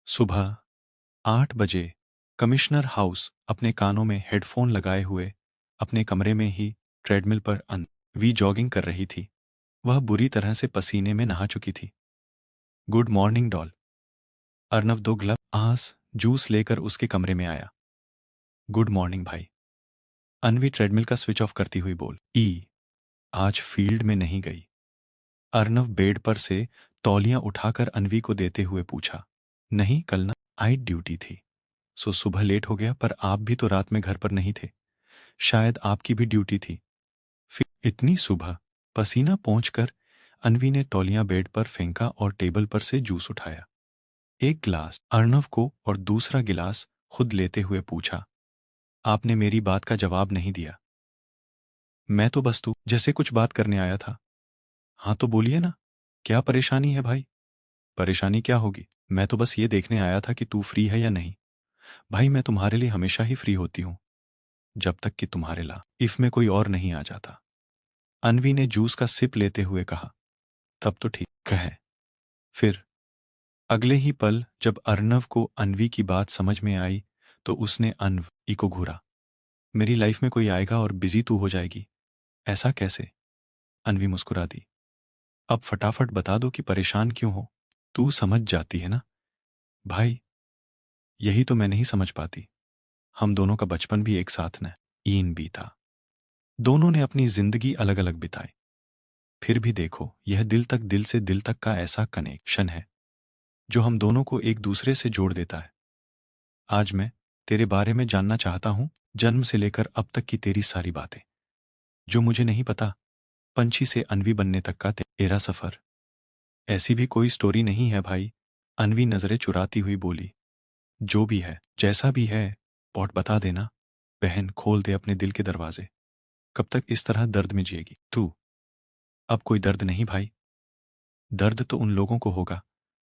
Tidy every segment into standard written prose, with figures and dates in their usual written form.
सुबह 8 बजे commissioner house अपने कानों में हेडफोन लगाए हुए अपने कमरे में ही ट्रेडमिल पर वी जॉगिंग कर रही थी। वह बुरी तरह से पसीने में नहा चुकी थी। Good morning doll. अर्नव दो ग्लब आंस जूस लेकर उसके कमरे में आया। गुड मॉर्निंग भाई। अनवी ट्रेडमिल का स्विच ऑफ करती हुई बोल आज फील्ड में नहीं गई। अर्नव बेड पर से तौलियां उठाकर अनवी को देते हुए पूछा। नहीं, कल ना नाइट ड्यूटी थी, सो सुबह लेट हो गया। पर आप भी तो रात में घर पर नहीं थे, शायद आपकी भी ड्यूटी थी। फिर इतनी सुबह पसीना पोंछकर अनवी ने तौलियां बेड पर फेंका और टेबल पर से जूस उठाया। एक गिलास अर्नव को और दूसरा गिलास खुद लेते हुए पूछा। आपने मेरी बात का जवाब नहीं दिया। मैं तो बस तू जैसे कुछ बात करने आया था। हाँ तो बोलिए ना, क्या परेशानी है भाई? परेशानी क्या होगी, मैं तो बस ये देखने आया था कि तू फ्री है या नहीं। भाई मैं तुम्हारे लिए हमेशा ही फ्री होती हूँ, जब तक कि तुम्हारे ला इफ में कोई और नहीं आ जाता। अनवी ने जूस का सिप लेते हुए कहा। तब तो ठीक है। फिर अगले ही पल जब अर्नव को अनवी की बात समझ में आई तो उसने अनवी को घूरा। मेरी लाइफ में कोई आएगा और बिजी तू हो जाएगी, ऐसा कैसे? अनवी मुस्कुरा दी। अब फटाफट बता दो कि परेशान क्यों हो। तू समझ जाती है ना भाई, यही तो मैं नहीं समझ पाती। हम दोनों का बचपन भी एक साथ न ईन बीता, दोनों ने अपनी जिंदगी अलग अलग बिताई। फिर भी देखो, यह दिल से दिल तक का ऐसा कनेक्शन है जो हम दोनों को एक दूसरे से जोड़ देता है। आज मैं तेरे बारे में जानना चाहता हूं, जन्म से लेकर अब तक की तेरी सारी बातें, जो मुझे नहीं पता। पंछी से अनवी बनने तक का तेरा सफर। ऐसी भी कोई स्टोरी नहीं है भाई? अनवी नजरें चुराती हुई बोली। जो भी है, जैसा भी है, पॉट बता देना। बहन खोल दे अपने दिल के दरवाजे। कब तक इस तरह दर्द में जिएगी तू? अब कोई दर्द नहीं भाई। दर्द तो उन लोगों को होगा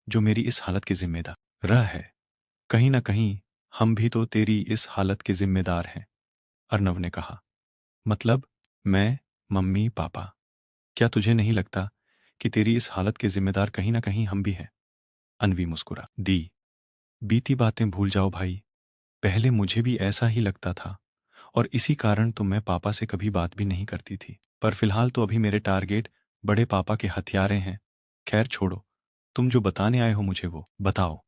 जो मेरी इस हालत के जिम्मेदार रह है। कहीं ना कहीं हम भी तो तेरी इस हालत के जिम्मेदार हैं, अर्नव ने कहा। मतलब मैं, मम्मी, पापा। क्या तुझे नहीं लगता कि तेरी इस हालत के जिम्मेदार कहीं ना कहीं हम भी हैं? अनवी मुस्कुरा दी। बीती बातें भूल जाओ भाई। पहले मुझे भी ऐसा ही लगता था और इसी कारण तो मैं पापा से कभी बात भी नहीं करती थी। पर फिलहाल तो अभी मेरे टारगेट बड़े पापा के हथियारे हैं। खैर छोड़ो, तुम जो बताने आए हो मुझे वो बताओ।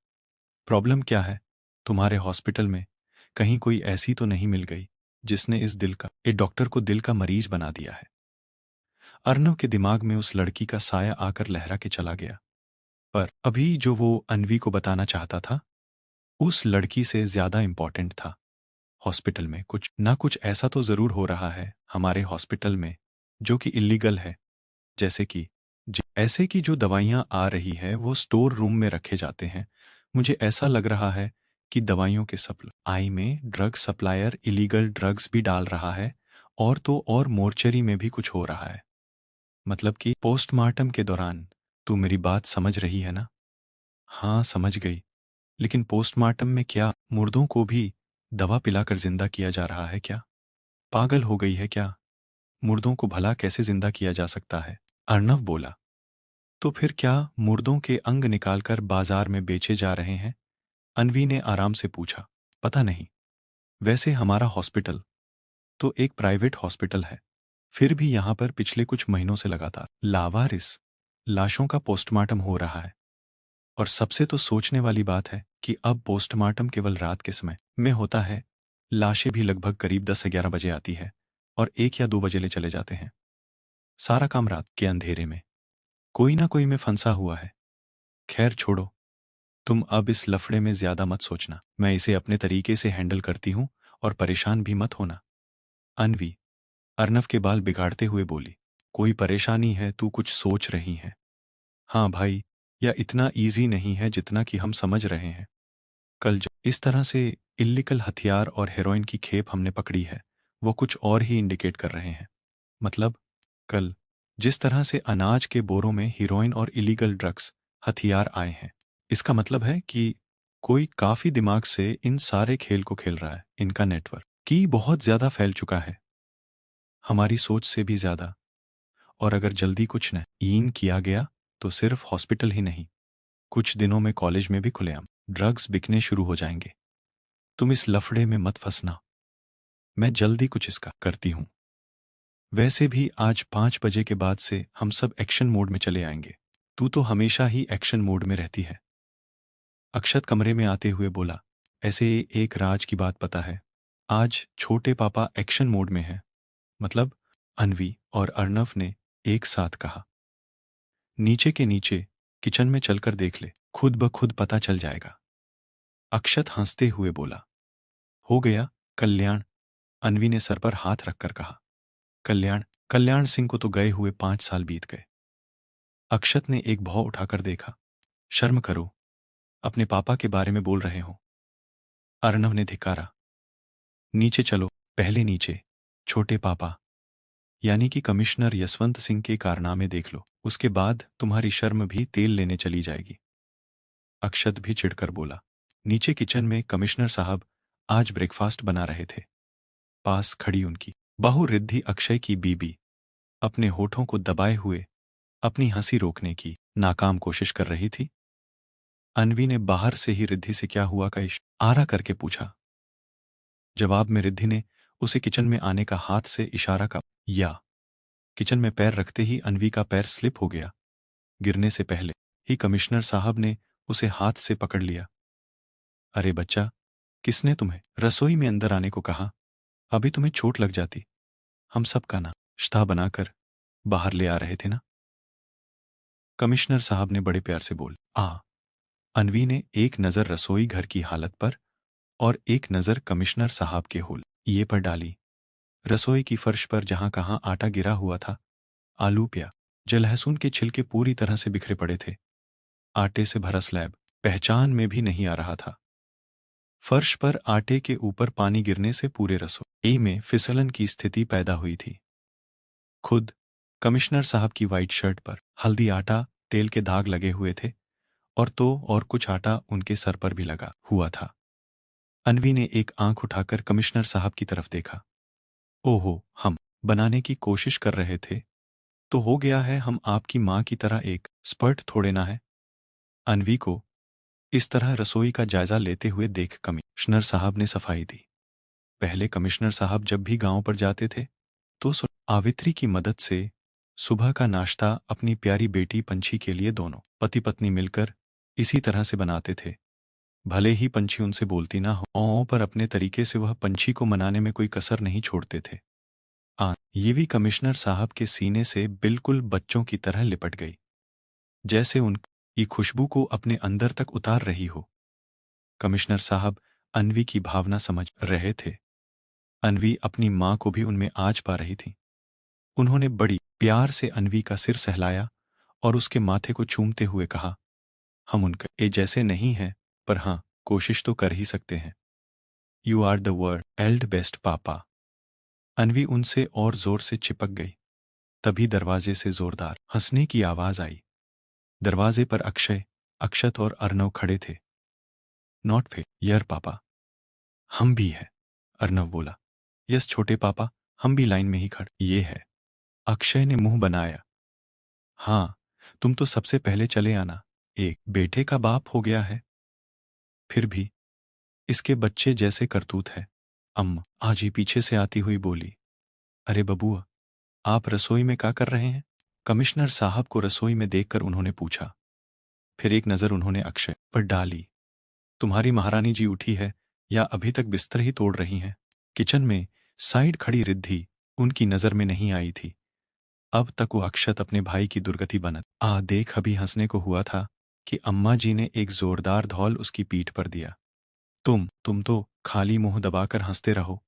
प्रॉब्लम क्या है तुम्हारे हॉस्पिटल में? कहीं कोई ऐसी तो नहीं मिल गई जिसने इस दिल का एक डॉक्टर को दिल का मरीज बना दिया है? अर्नव के दिमाग में उस लड़की का साया आकर लहरा के चला गया। पर अभी जो वो अनवी को बताना चाहता था, उस लड़की से ज्यादा इंपॉर्टेंट था। हॉस्पिटल में कुछ ना कुछ ऐसा तो जरूर हो रहा है हमारे हॉस्पिटल में, जो कि इलीगल है। जैसे कि ऐसे कि जो दवाइयां आ रही है वो स्टोर रूम में रखे जाते हैं। मुझे ऐसा लग रहा है कि दवाइयों के सप्लाई में ड्रग सप्लायर इलीगल ड्रग्स भी डाल रहा है। और तो और मोर्चरी में भी कुछ हो रहा है। मतलब कि पोस्टमार्टम के दौरान। तू मेरी बात समझ रही है ना? हाँ समझ गई। लेकिन पोस्टमार्टम में क्या मुर्दों को भी दवा पिलाकर जिंदा किया जा रहा है क्या? पागल हो गई है क्या? मुर्दों को भला कैसे जिंदा किया जा सकता है? अर्नव बोला। तो फिर क्या मुर्दों के अंग निकालकर बाजार में बेचे जा रहे हैं? अनवी ने आराम से पूछा। पता नहीं। वैसे हमारा हॉस्पिटल तो एक प्राइवेट हॉस्पिटल है, फिर भी यहां पर पिछले कुछ महीनों से लगातार लावारिस लाशों का पोस्टमार्टम हो रहा है। और सबसे तो सोचने वाली बात है कि अब पोस्टमार्टम केवल रात के समय में होता है। लाशें भी लगभग करीब 10-11 बजे आती है और 1 या 2 बजे ले चले जाते हैं। सारा काम रात के अंधेरे में कोई ना कोई में फंसा हुआ है। खैर छोड़ो, तुम अब इस लफड़े में ज्यादा मत सोचना। मैं इसे अपने तरीके से हैंडल करती हूँ और परेशान भी मत होना। अनवी अर्नव के बाल बिगाड़ते हुए बोली। कोई परेशानी है? तू कुछ सोच रही है? हाँ भाई, या इतना इजी नहीं है जितना कि हम समझ रहे हैं। कल जो इस तरह से इल्लीगल हथियार और हेरोइन की खेप हमने पकड़ी है, वो कुछ और ही इंडिकेट कर रहे हैं। मतलब कल जिस तरह से अनाज के बोरों में हीरोइन और इलीगल ड्रग्स हथियार आए हैं, इसका मतलब है कि कोई काफी दिमाग से इन सारे खेल को खेल रहा है। इनका नेटवर्क की बहुत ज्यादा फैल चुका है, हमारी सोच से भी ज्यादा। और अगर जल्दी कुछ न इन किया गया तो सिर्फ हॉस्पिटल ही नहीं, कुछ दिनों में कॉलेज में भी खुलेआम ड्रग्स बिकने शुरू हो जाएंगे। तुम इस लफड़े में मत फंसना, मैं जल्दी कुछ इसका करती हूं। वैसे भी आज 5 बजे के बाद से हम सब एक्शन मोड में चले आएंगे। तू तो हमेशा ही एक्शन मोड में रहती है। अक्षत कमरे में आते हुए बोला, ऐसे एक राज की बात पता है, आज छोटे पापा एक्शन मोड में हैं। मतलब? अन्वी और अर्णव ने एक साथ कहा। नीचे के नीचे किचन में चलकर देख ले, खुद ब खुद पता चल जाएगा। अक्षत हंसते हुए बोला, हो गया कल्याण। अन्वी ने सर पर हाथ रखकर कहा। कल्याण? कल्याण सिंह को तो गए हुए 5 साल बीत गए। अक्षत ने एक भौं उठाकर देखा। शर्म करो, अपने पापा के बारे में बोल रहे हो। अर्णव ने धिक्कारा। नीचे चलो, पहले नीचे। छोटे पापा यानी कि कमिश्नर यशवंत सिंह के कारनामे देख लो, उसके बाद तुम्हारी शर्म भी तेल लेने चली जाएगी। अक्षत भी चिढ़कर बोला। नीचे किचन में कमिश्नर साहब आज ब्रेकफास्ट बना रहे थे। पास खड़ी उनकी बहू रिद्धि अक्षय की बीबी अपने होठों को दबाए हुए अपनी हंसी रोकने की नाकाम कोशिश कर रही थी। अन्वी ने बाहर से ही रिद्धि से क्या हुआ का इशारा करके पूछा। जवाब में रिद्धि ने उसे किचन में आने का हाथ से इशारा का या किचन में पैर रखते ही अन्वी का पैर स्लिप हो गया। गिरने से पहले ही कमिश्नर साहब ने उसे हाथ से पकड़ लिया। अरे बच्चा, किसने तुम्हें रसोई में अंदर आने को कहा? अभी तुम्हें चोट लग जाती। हम सबका नाश्ता बनाकर बाहर ले आ रहे थे ना। कमिश्नर साहब ने बड़े प्यार से बोल आ। अन्वी ने एक नज़र रसोई घर की हालत पर और एक नज़र कमिश्नर साहब के होल ये पर डाली। रसोई की फर्श पर जहां कहां आटा गिरा हुआ था, आलू प्याज लहसुन के छिलके पूरी तरह से बिखरे पड़े थे। आटे से भरा स्लैब पहचान में भी नहीं आ रहा था। फर्श पर आटे के ऊपर पानी गिरने से पूरे रसोई में फिसलन की स्थिति पैदा हुई थी। खुद कमिश्नर साहब की वाइट शर्ट पर हल्दी आटा तेल के दाग लगे हुए थे और तो और कुछ आटा उनके सर पर भी लगा हुआ था। अन्वी ने एक आंख उठाकर कमिश्नर साहब की तरफ देखा। ओहो, हम बनाने की कोशिश कर रहे थे तो हो गया है। हम आपकी मां की तरह एक एक्सपर्ट थोड़े ना है। अन्वी को इस तरह रसोई का जायजा लेते हुए देख कमिश्नर साहब ने सफाई दी। पहले कमिश्नर साहब जब भी गांव पर जाते थे तो आवित्री की मदद से सुबह का नाश्ता अपनी प्यारी बेटी पंछी के लिए दोनों पति पत्नी मिलकर इसी तरह से बनाते थे। भले ही पंछी उनसे बोलती ना हो, पर अपने तरीके से वह पंछी को मनाने में कोई कसर नहीं छोड़ते थे। ये भी कमिश्नर साहब के सीने से बिल्कुल बच्चों की तरह लिपट गई, जैसे उनकी खुशबू को अपने अंदर तक उतार रही हो। कमिश्नर साहब अन्वी की भावना समझ रहे थे। अन्वी अपनी मां को भी उनमें आज पा रही थी। उन्होंने बड़ी प्यार से अन्वी का सिर सहलाया और उसके माथे को चूमते हुए कहा, हम उनके जैसे नहीं हैं, पर हाँ, कोशिश तो कर ही सकते हैं। यू आर द वर्ल्ड एल्ड बेस्ट पापा। अन्वी उनसे और जोर से चिपक गई। तभी दरवाजे से जोरदार हंसने की आवाज आई। दरवाजे पर अक्षय, अक्षत और अर्णव खड़े थे। नॉट फेयर पापा, हम भी हैं, अर्णव बोला। यस छोटे पापा, हम भी लाइन में ही खड़े। ये है, अक्षय ने मुंह बनाया। हाँ, तुम तो सबसे पहले चले आना, एक बेटे का बाप हो गया है। फिर भी इसके बच्चे जैसे करतूत है। अम्मा आज ही पीछे से आती हुई बोली, अरे बबुआ, आप रसोई में क्या कर रहे हैं? कमिश्नर साहब को रसोई में देखकर उन्होंने पूछा। फिर एक नजर उन्होंने अक्षय पर डाली। तुम्हारी महारानी जी उठी है या अभी तक बिस्तर ही तोड़ रही हैं? किचन में साइड खड़ी रिद्धि उनकी नजर में नहीं आई थी। अब तक वो अक्षत अपने भाई की दुर्गति बनत देख अभी हंसने को हुआ था कि अम्मा जी ने एक जोरदार धौल उसकी पीठ पर दिया। तुम तो खाली मुंह दबाकर हंसते रहो,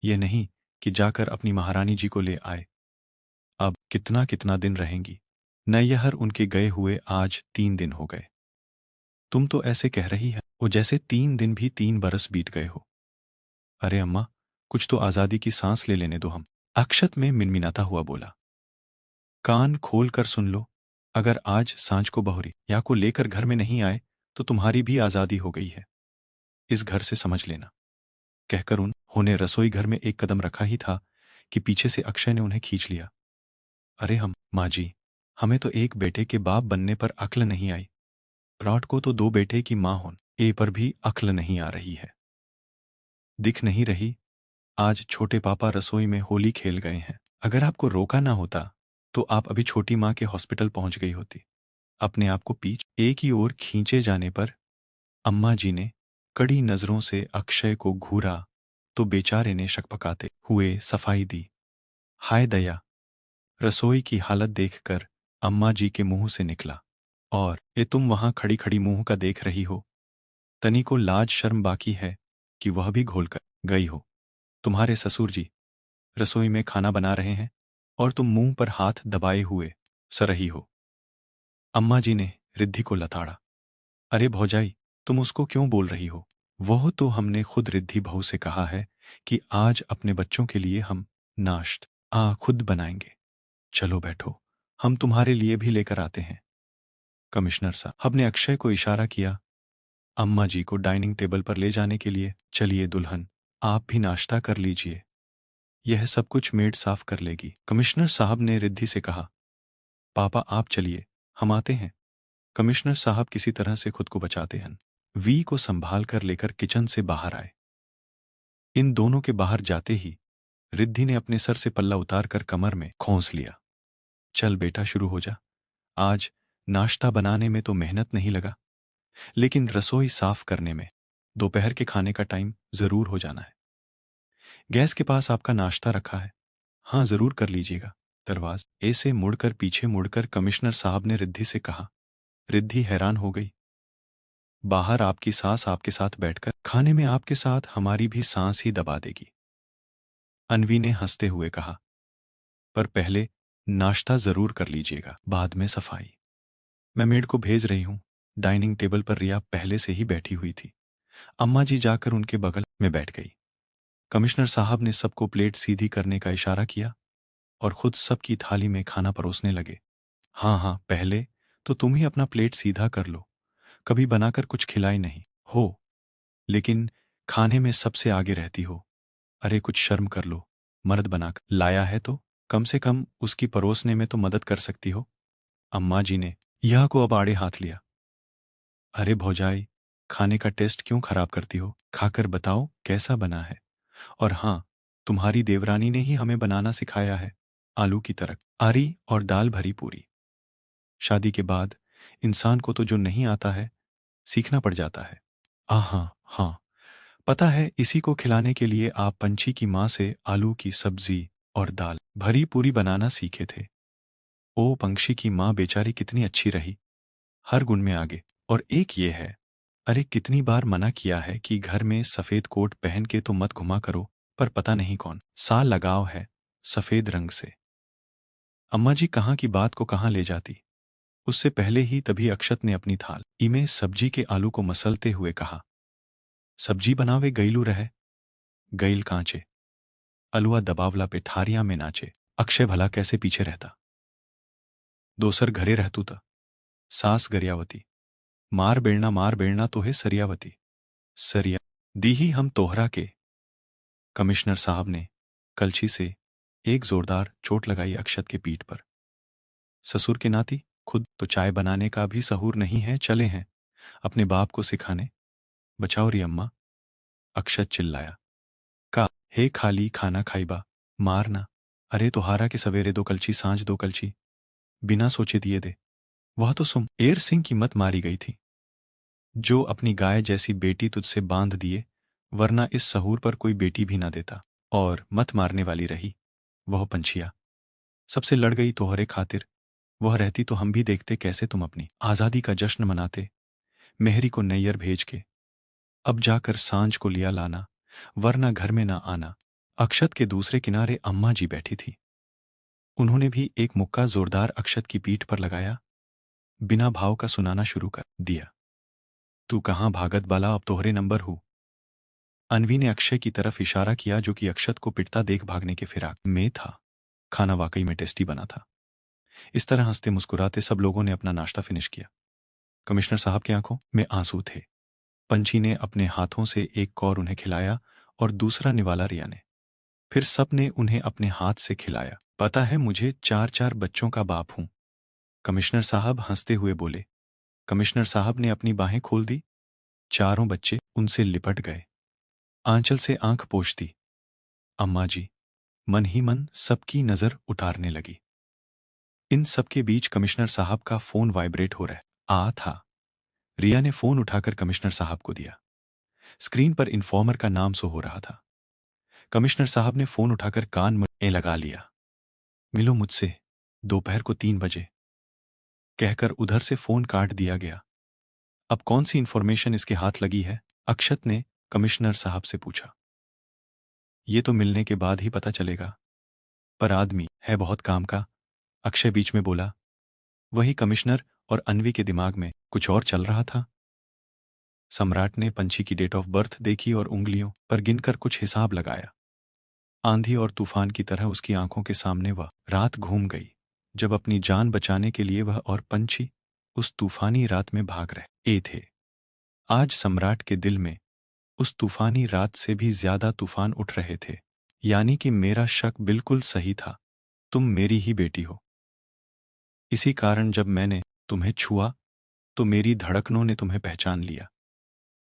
ये नहीं कि जाकर अपनी महारानी जी को ले आए। अब कितना कितना दिन रहेंगी? नैयहर उनके गए हुए आज 3 दिन हो गए। तुम तो ऐसे कह रही है वो जैसे 3 दिन भी 3 बरस बीत गए हो। अरे अम्मा, कुछ तो आजादी की सांस ले लेने दो हम, अक्षत में मिनमिनाता हुआ बोला। कान खोल कर सुन लो, अगर आज सांझ को बहुरिया को लेकर घर में नहीं आए तो तुम्हारी भी आजादी हो गई है, इस घर से समझ लेना। कहकर उन्होंने रसोई घर में एक कदम रखा ही था कि पीछे से अक्षय ने उन्हें खींच लिया। अरे हम माँ जी, हमें तो एक बेटे के बाप बनने पर अक्ल नहीं आई, प्लॉट को तो 2 बेटे की माँ होने ए पर भी अक्ल नहीं आ रही है। दिख नहीं रही, आज छोटे पापा रसोई में होली खेल गए हैं। अगर आपको रोका ना होता तो आप अभी छोटी माँ के हॉस्पिटल पहुंच गई होती। अपने आप को पीछे एक ही ओर खींचे जाने पर अम्मा जी ने कड़ी नजरों से अक्षय को घूरा तो बेचारे ने शकपकाते हुए सफाई दी। हाय दया! रसोई की हालत देखकर अम्मा जी के मुंह से निकला। और ये तुम वहां खड़ी खड़ी मुंह का देख रही हो? तनी को लाज शर्म बाकी है कि वह भी घोल कर गई हो। तुम्हारे ससुर जी रसोई में खाना बना रहे हैं और तुम मुंह पर हाथ दबाए हुए सो रही हो। अम्मा जी ने रिद्धि को लताड़ा। अरे भौजाई, तुम उसको क्यों बोल रही हो? वह तो हमने खुद रिद्धि बहू से कहा है कि आज अपने बच्चों के लिए हम नाश्त खुद बनाएंगे। चलो बैठो, हम तुम्हारे लिए भी लेकर आते हैं। कमिश्नर साहब ने अक्षय को इशारा किया अम्मा जी को डाइनिंग टेबल पर ले जाने के लिए। चलिए दुल्हन, आप भी नाश्ता कर लीजिए, यह सब कुछ मेड साफ कर लेगी। कमिश्नर साहब ने रिद्धि से कहा, पापा आप चलिए, हम आते हैं। कमिश्नर साहब किसी तरह से खुद को बचाते हैं वी को संभाल कर लेकर किचन से बाहर आए। इन दोनों के बाहर जाते ही रिद्धि ने अपने सर से पल्ला उतार कर कमर में खोंस लिया। चल बेटा शुरू हो जा। आज नाश्ता बनाने में तो मेहनत नहीं लगा, लेकिन रसोई साफ करने में दोपहर के खाने का टाइम जरूर हो जाना है। गैस के पास आपका नाश्ता रखा है, हाँ जरूर कर लीजिएगा। दरवाजे से मुड़कर पीछे मुड़कर कमिश्नर साहब ने रिद्धि से कहा। रिद्धि हैरान हो गई। बाहर आपकी सास आपके साथ बैठकर खाने में आपके साथ हमारी भी सांस ही दबा देगी। अनवी ने हंसते हुए कहा, पर पहले नाश्ता जरूर कर लीजिएगा, बाद में सफाई। मैं मेड को भेज रही हूं। डाइनिंग टेबल पर रिया पहले से ही बैठी हुई थी। अम्मा जी जाकर उनके बगल में बैठ गई। कमिश्नर साहब ने सबको प्लेट सीधी करने का इशारा किया और खुद सबकी थाली में खाना परोसने लगे। हाँ हाँ, पहले तो तुम ही अपना प्लेट सीधा कर लो, कभी बनाकर कुछ खिलाई नहीं हो, लेकिन खाने में सबसे आगे रहती हो। अरे कुछ शर्म कर लो, मर्द बनाकर लाया है तो कम से कम उसकी परोसने में तो मदद कर सकती हो। अम्मा जी ने यह को अब आड़े हाथ लिया। अरे भौजाई, खाने का टेस्ट क्यों खराब करती हो? खाकर बताओ कैसा बना है। और हाँ, तुम्हारी देवरानी ने ही हमें बनाना सिखाया है, आलू की तरकारी और दाल भरी पूरी। शादी के बाद इंसान को तो जो नहीं आता है सीखना पड़ जाता है। हाँ हाँ, पता है इसी को खिलाने के लिए आप पंछी की माँ से आलू की सब्जी और दाल भरी पूरी बनाना सीखे थे। ओ पंछी की माँ बेचारी कितनी अच्छी रही, हर गुण में आगे। और एक ये है, अरे कितनी बार मना किया है कि घर में सफेद कोट पहन के तो मत घुमा करो, पर पता नहीं कौन सा लगाव है सफेद रंग से। अम्मा जी कहाँ की बात को कहाँ ले जाती। उससे पहले ही तभी अक्षत ने अपनी थाली में सब्जी के आलू को मसलते हुए कहा, सब्जी बनावे गईलू रहे, गईल कांचे। अलुआ दबावला पे ठारियां में नाचे। अक्षय भला कैसे पीछे रहता। दोसर घरे रहतू त सास गरियावती, मार बेलना तो है सरियावती। सरिया दी ही हम तोहरा के। कमिश्नर साहब ने कलछी से एक जोरदार चोट लगाई अक्षत के पीठ पर। ससुर के नाती खुद तो चाय बनाने का भी सहूर नहीं है, चले हैं अपने बाप को सिखाने। बचाओ री अम्मा, अक्षत चिल्लाया। का हे खाली खाना खाइबा, मारना। अरे तोहारा के सवेरे दो कलछी सांझ दो कलछी, बिना सोचे दिए दे। वह तो सुम एर सिंह की मत मारी गई थी, जो अपनी गाय जैसी बेटी तुझसे बांध दिए, वरना इस सहूर पर कोई बेटी भी ना देता। और मत मारने वाली रही वह पंछिया, सबसे लड़ गई तोहरे खातिर। वह रहती तो हम भी देखते कैसे तुम अपनी आजादी का जश्न मनाते। मेहरी को नैयर भेज के अब जाकर सांझ को लिया लाना, वरना घर में ना आना। अक्षत के दूसरे किनारे अम्मा जी बैठी थी। उन्होंने भी एक मुक्का जोरदार अक्षत की पीठ पर लगाया, बिना भाव का सुनाना शुरू कर दिया। तू कहाँ भागत बाला, अब तोहरे नंबर हूँ। अनवी ने अक्षय की तरफ इशारा किया जो कि अक्षत को पिटता देख भागने के फिराक में था। खाना वाकई में टेस्टी बना था। इस तरह हंसते मुस्कुराते सब लोगों ने अपना नाश्ता फिनिश किया। कमिश्नर साहब की आंखों में आंसू थे। पंछी ने अपने हाथों से एक कौर उन्हें खिलाया और दूसरा निवाला रिया ने। फिर सब ने उन्हें अपने हाथ से खिलाया। पता है मुझे 4-4 बच्चों का बाप हूं, कमिश्नर साहब हंसते हुए बोले। कमिश्नर साहब ने अपनी बाहें खोल दी। चारों बच्चे उनसे लिपट गए। आंचल से आंख पोंछती अम्मा जी मन ही मन सबकी नजर उतारने लगी। इन सबके बीच कमिश्नर साहब का फोन वाइब्रेट हो रहा था। रिया ने फोन उठाकर कमिश्नर साहब को दिया। स्क्रीन पर इन्फॉर्मर का नाम शो हो रहा था। कमिश्नर साहब ने फोन उठाकर कान में लगा लिया। मिलो मुझसे दोपहर को 3 बजे कहकर उधर से फोन काट दिया गया। अब कौन सी इंफॉर्मेशन इसके हाथ लगी है? अक्षत ने कमिश्नर साहब से पूछा। ये तो मिलने के बाद ही पता चलेगा, पर आदमी है बहुत काम का, अक्षय बीच में बोला। वही कमिश्नर और अन्वी के दिमाग में कुछ और चल रहा था। सम्राट ने पंछी की डेट ऑफ बर्थ देखी और उंगलियों पर गिनकर कुछ हिसाब लगाया। आंधी और तूफान की तरह उसकी आंखों के सामने वह रात घूम गई, जब अपनी जान बचाने के लिए वह और पंछी उस तूफानी रात में भाग रहे थे। आज सम्राट के दिल में उस तूफानी रात से भी ज्यादा तूफान उठ रहे थे। यानी कि मेरा शक बिल्कुल सही था, तुम मेरी ही बेटी हो। इसी कारण जब मैंने तुम्हें छुआ तो मेरी धड़कनों ने तुम्हें पहचान लिया।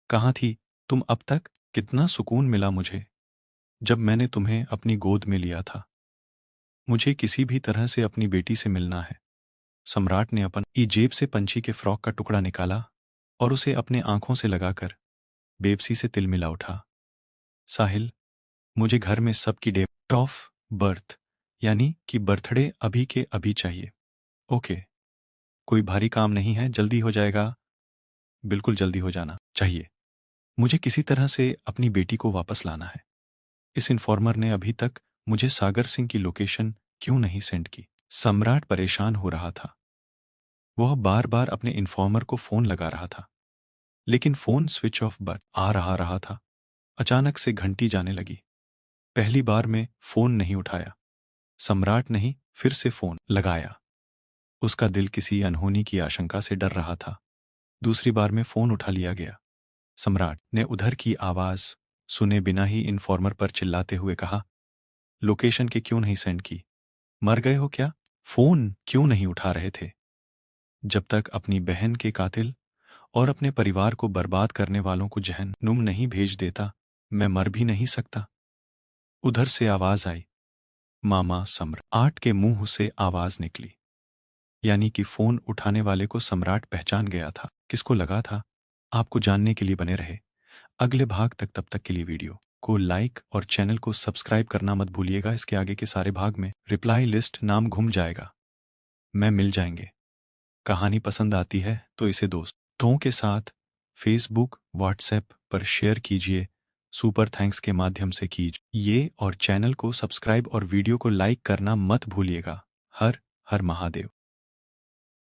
कहाँ थी तुम अब तक? कितना सुकून मिला मुझे जब मैंने तुम्हें अपनी गोद में लिया था। मुझे किसी भी तरह से अपनी बेटी से मिलना है। सम्राट ने अपनी जेब से पंछी के फ्रॉक का टुकड़ा निकाला और उसे अपने आंखों से लगाकर बेबसी से तिलमिला उठा। साहिल, मुझे घर में सबकी डेट ऑफ बर्थ यानी कि बर्थडे अभी के अभी चाहिए। ओके, कोई भारी काम नहीं है, जल्दी हो जाएगा। बिल्कुल जल्दी हो जाना चाहिए। मुझे किसी तरह से अपनी बेटी को वापस लाना है। इस इन्फॉर्मर ने अभी तक मुझे सागर सिंह की लोकेशन क्यों नहीं सेंड की? सम्राट परेशान हो रहा था। वह बार बार अपने इन्फॉर्मर को फोन लगा रहा था, लेकिन फोन स्विच ऑफ पर आ रहा था। अचानक से घंटी जाने लगी। पहली बार में फोन नहीं उठाया। सम्राट ने ही फिर से फोन लगाया। उसका दिल किसी अनहोनी की आशंका से डर रहा था। दूसरी बार में फोन उठा लिया गया। सम्राट ने उधर की आवाज सुने बिना ही इन्फॉर्मर पर चिल्लाते हुए कहा, लोकेशन के क्यों नहीं सेंड की? मर गए हो क्या? फोन क्यों नहीं उठा रहे थे? जब तक अपनी बहन के कातिल और अपने परिवार को बर्बाद करने वालों को जहन्नुम नहीं भेज देता, मैं मर भी नहीं सकता। उधर से आवाज आई, मामा। सम्राट के मुंह से आवाज निकली। यानी कि फोन उठाने वाले को सम्राट पहचान गया था। किसको लगा था? आपको जानने के लिए बने रहे अगले भाग तक। तब तक के लिए वीडियो को लाइक और चैनल को सब्सक्राइब करना मत भूलिएगा। इसके आगे के सारे भाग में रिप्लाई लिस्ट नाम घूम जाएगा। मैं मिल जाएंगे। कहानी पसंद आती है तो इसे दोस्तों के साथ फेसबुक व्हाट्सएप पर शेयर कीजिए। सुपर थैंक्स के माध्यम से कीजिए और चैनल को सब्सक्राइब और वीडियो को लाइक करना मत भूलिएगा। हर हर महादेव।